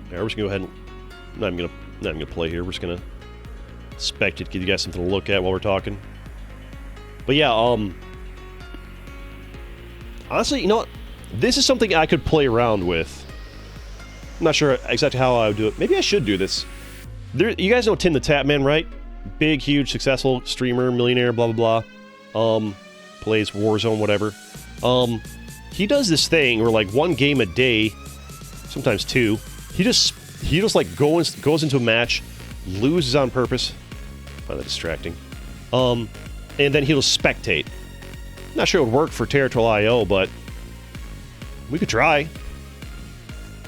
Alright, we're just gonna go ahead and not even gonna play here. We're just gonna spectate, give you guys something to look at while we're talking. But yeah, honestly, you know what? This is something I could play around with. I'm not sure exactly how I would do it. Maybe I should do this. You guys know Tim the Tap Man, right? Big, huge, successful streamer, millionaire, blah blah blah. Plays Warzone, whatever. He does this thing where like 1 game a day, sometimes 2. He just like goes into a match, loses on purpose. Find that distracting. And then he'll spectate. Not sure it would work for Territorial IO, but we could try.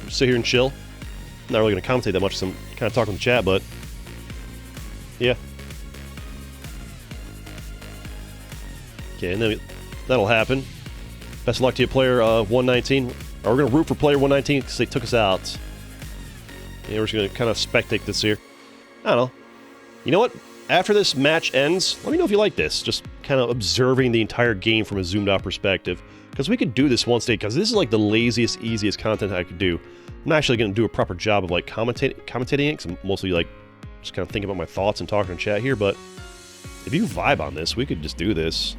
Just sit here and chill. Not really going to commentate that much, so I'm kind of talking in the chat, but yeah. Okay, and then that'll happen. Best of luck to you, player 119. We're going to root for player 119 because they took us out. Yeah, we're just going to kind of spectate this here. I don't know. You know what? After this match ends, let me know if you like this. Just kind of observing the entire game from a zoomed-out perspective. Because we could do this once a day, because this is like the laziest, easiest content I could do. I'm not actually going to do a proper job of like commentating it, because I'm mostly like just kind of thinking about my thoughts and talking in chat here, but if you vibe on this, we could just do this.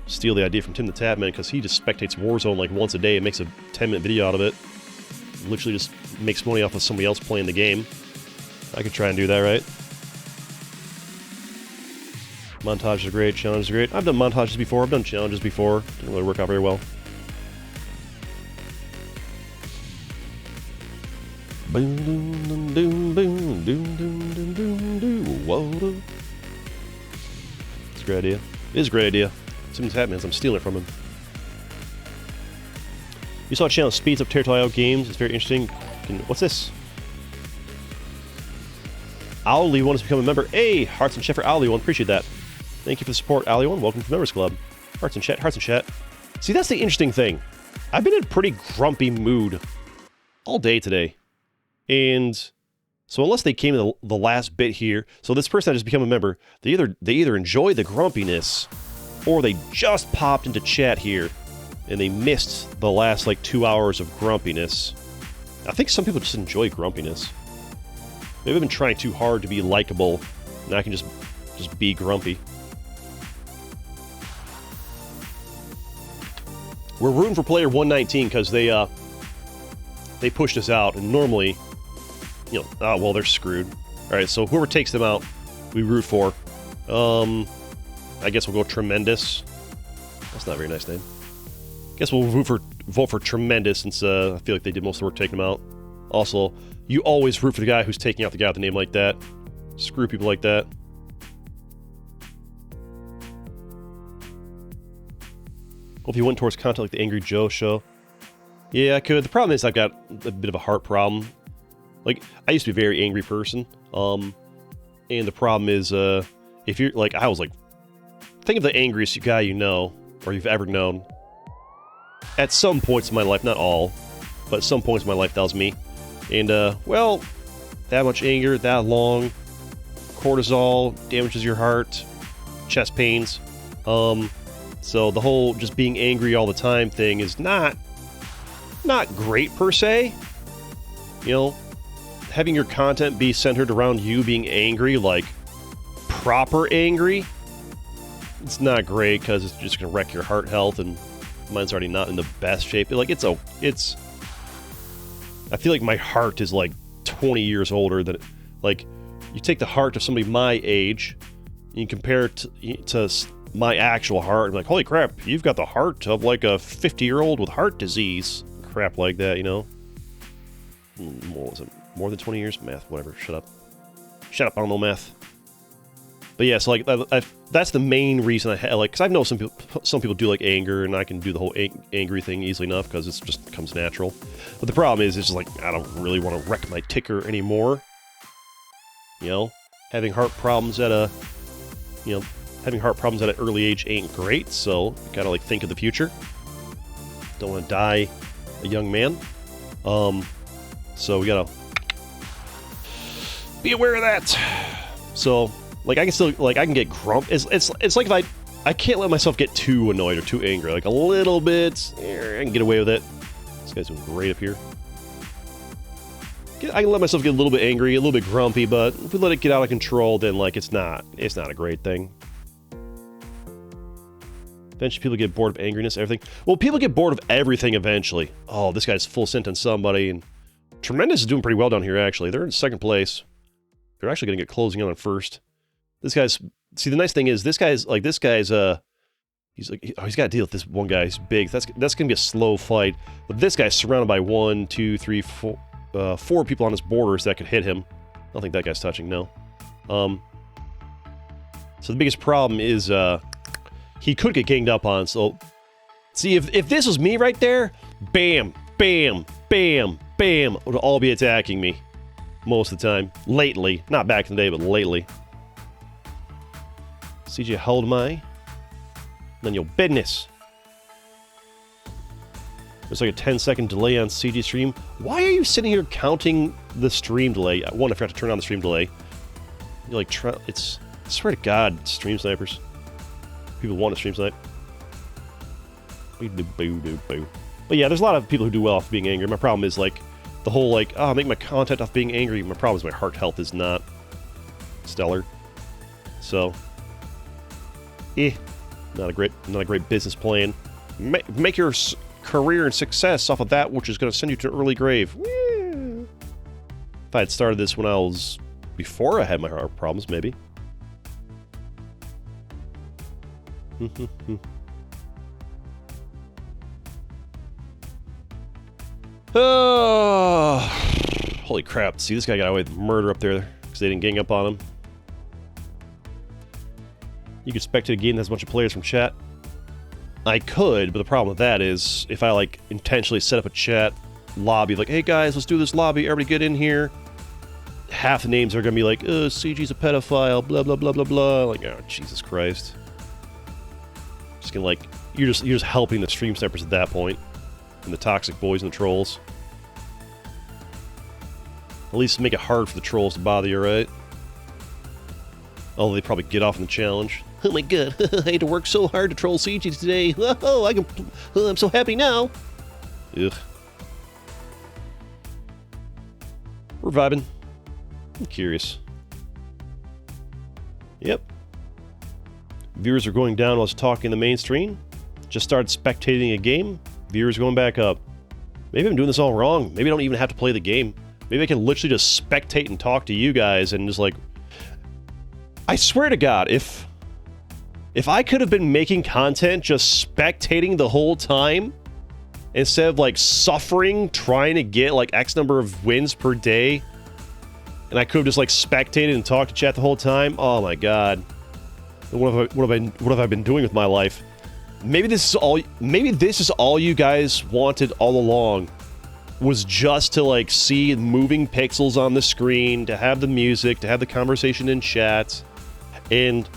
Steal the idea from Tim the Tap Man, because he just spectates Warzone like once a day and makes a 10-minute video out of it. Literally just makes money off of somebody else playing the game. I could try and do that, right? Montages are great, challenges are great. I've done montages before, I've done challenges before. Didn't really work out very well. Boom, boom, boom, boom, boom, boom, boom, boom, whoa. It's a great idea. It is a great idea. Something's happening, I'm stealing it from him. You saw a channel speeds up Territorial IO games. It's very interesting. What's this? Owly One has become a member. Hey, Hearts and Chat for Owly One. Appreciate that. Thank you for the support, Owly One. Welcome to the Members Club. Hearts and Chat, Hearts and Chat. See, that's the interesting thing. I've been in a pretty grumpy mood all day today. And so unless they came in the last bit here, so this person that just become a member, they either enjoy the grumpiness or they just popped into chat here and they missed the last like 2 hours of grumpiness. I think some people just enjoy grumpiness. Maybe I've been trying too hard to be likable, and I can just be grumpy. We're rooting for player 119 because they pushed us out, and normally, you know, well, they're screwed. All right, so whoever takes them out, we root for. I guess we'll go Tremendous. That's not a very nice name. Guess we'll vote for Tremendous since I feel like they did most of the work taking them out. Also, you always root for the guy who's taking out the guy with a name like that. Screw people like that. Hope you went towards content like the Angry Joe show. Yeah, I could. The problem is I've got a bit of a heart problem. Like, I used to be a very angry person. And the problem is, if you're, like, I was like, think of the angriest guy you know, or you've ever known. At some points in my life, not all, but at some points in my life, that was me. And, well, that much anger, that long, cortisol, damages your heart, chest pains. So the whole just being angry all the time thing is not great per se. You know, having your content be centered around you being angry, like proper angry, it's not great because it's just gonna wreck your heart health, and mine's already not in the best shape. Like I feel like my heart is like 20 years older than, like, you take the heart of somebody my age, and you compare it to my actual heart, and like, holy crap, you've got the heart of like a 50-year-old with heart disease. Crap like that, you know? What was it? More than 20 years? Math, whatever. Shut up. Shut up, I don't know math. But yeah, so like, that's the main reason I like, because I know some people do like anger, and I can do the whole angry thing easily enough because it just comes natural. But the problem is, it's just like, I don't really want to wreck my ticker anymore. You know? Having heart problems at an early age ain't great, so you gotta like think of the future. Don't want to die a young man. So we gotta be aware of that. So, like, I can still, like, I can get grump. It's like if I can't let myself get too annoyed or too angry. Like, a little bit, I can get away with it. This guy's doing great up here. I can let myself get a little bit angry, a little bit grumpy, but if we let it get out of control, then like it's not a great thing. Eventually people get bored of angriness, everything. Well, people get bored of everything eventually. Oh, this guy's full sent on somebody, and Tremendous is doing pretty well down here, actually. They're in second place. They're actually going to get closing in on first. This guy's... See, the nice thing is, this guy's, he's like, oh, he's got to deal with this one guy. He's big. That's going to be a slow fight. But this guy's surrounded by 1, 2, 3, 4, 4 people on his borders that could hit him. I don't think that guy's touching, no. So the biggest problem is, he could get ganged up on, so... See, if this was me right there, bam, bam, bam, bam, would all be attacking me. Most of the time. Lately. Not back in the day, but lately. CJ, hold my... None of your business. There's like a 10-second delay on CG stream. Why are you sitting here counting the stream delay? One, I forgot to turn on the stream delay. You're like, it's... I swear to God, stream snipers. People want to stream snipe. But yeah, there's a lot of people who do well off being angry. My problem is, like, the whole, like, oh, I make my content off being angry. My problem is my heart health is not stellar. So, not a great business plan. Make your career and success off of that which is going to send you to an early grave. Woo. If I had started this when I was before I had my heart problems, maybe. Oh, holy crap. See, this guy got away with murder up there because they didn't gang up on him. You could spectate a game that has a bunch of players from chat. I could, but the problem with that is if I, like, intentionally set up a chat lobby, like, hey guys, let's do this lobby, everybody get in here. Half the names are going to be like, CG's a pedophile, blah, blah, blah, blah, blah. Like, oh, Jesus Christ. Just gonna, like, you're just helping the stream snipers at that point. And the toxic boys and the trolls. At least make it hard for the trolls to bother you, right? Although they probably get off in the challenge. Oh my god, I had to work so hard to troll CG today. Oh, I'm so happy now. Ugh. We're vibing. I'm curious. Yep. Viewers are going down while I was talking in the main stream. Just started spectating a game. Viewers going back up. Maybe I'm doing this all wrong. Maybe I don't even have to play the game. Maybe I can literally just spectate and talk to you guys and just like... I swear to God, if I could have been making content just spectating the whole time, instead of like suffering trying to get like X number of wins per day, and I could have just like spectated and talked to chat the whole time, oh my God. What have I been doing with my life? Maybe this is all you guys wanted all along, was just to like see moving pixels on the screen, to have the music, to have the conversation in chat. And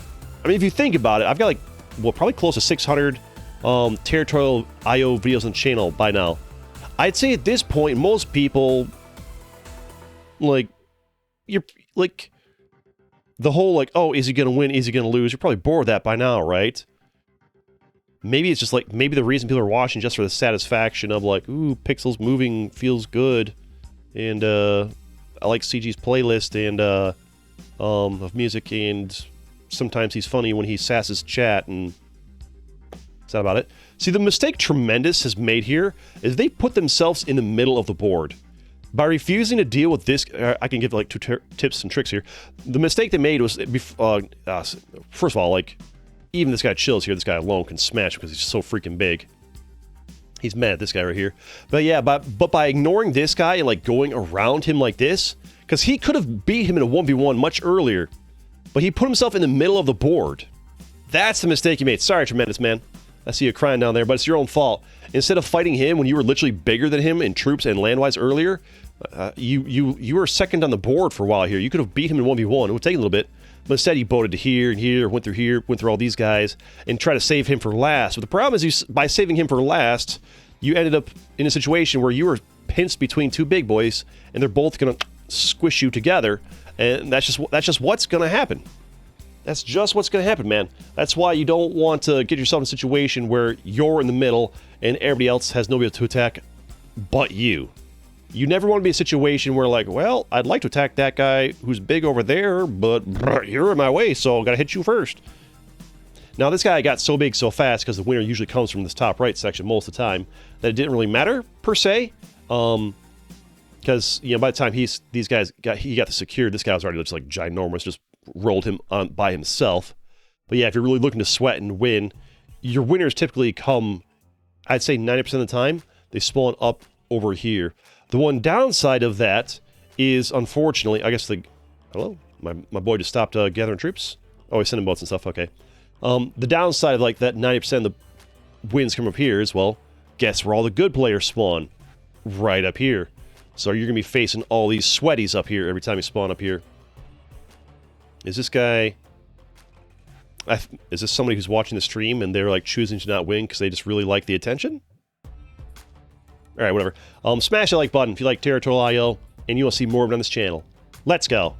I mean, if you think about it, I've got like, well, probably close to 600 Territorial IO videos on the channel by now. I'd say at this point, most people, like, you're like, the whole like, oh, is he gonna win? Is he gonna lose? You're probably bored of that by now, right? Maybe it's just like, maybe the reason people are watching just for the satisfaction of like, ooh, pixels moving feels good. And I like CG's playlist and of music, and sometimes he's funny when he sasses chat, and is that about it? See, the mistake Tremendous has made here is they put themselves in the middle of the board. By refusing to deal with this, I can give like two tips and tricks here. The mistake they made was, first of all, like, even this guy Chills here, this guy alone can smash because he's so freaking big. He's mad at this guy right here. But yeah, but by ignoring this guy and like going around him like this, because he could have beat him in a 1v1 much earlier, but he put himself in the middle of the board. That's the mistake you made. Sorry, Tremendous, man. I see you crying down there, but it's your own fault. Instead of fighting him when you were literally bigger than him in troops and land-wise earlier, you were second on the board for a while here. You could have beat him in 1v1. It would take a little bit. But instead, you boated to here and here, went through all these guys, and tried to save him for last. But the problem is, by saving him for last, you ended up in a situation where you were pinched between two big boys, and they're both going to squish you together. And that's just what's going to happen. That's just what's going to happen, man. That's why you don't want to get yourself in a situation where you're in the middle and everybody else has nobody to attack but you. You never want to be in a situation where like, well, I'd like to attack that guy who's big over there, but you're in my way, so I gotta hit you first. Now this guy got so big so fast because the winner usually comes from this top right section most of the time that it didn't really matter per se. Because, you know, by the time he got the secured, this guy was already just like ginormous, just rolled him on by himself. But yeah, if you're really looking to sweat and win, your winners typically come, I'd say 90% of the time, they spawn up over here. The one downside of that is, unfortunately, I guess hello? My boy just stopped gathering troops? Oh, he's sending boats and stuff, okay. The downside of like that 90% of the wins come up here is, well, guess where all the good players spawn? Right up here. So you're going to be facing all these sweaties up here every time you spawn up here. Is this guy... is this somebody who's watching the stream and they're like choosing to not win because they just really like the attention? Alright, whatever. Smash the like button if you like Territorial IO and you want to see more of it on this channel. Let's go!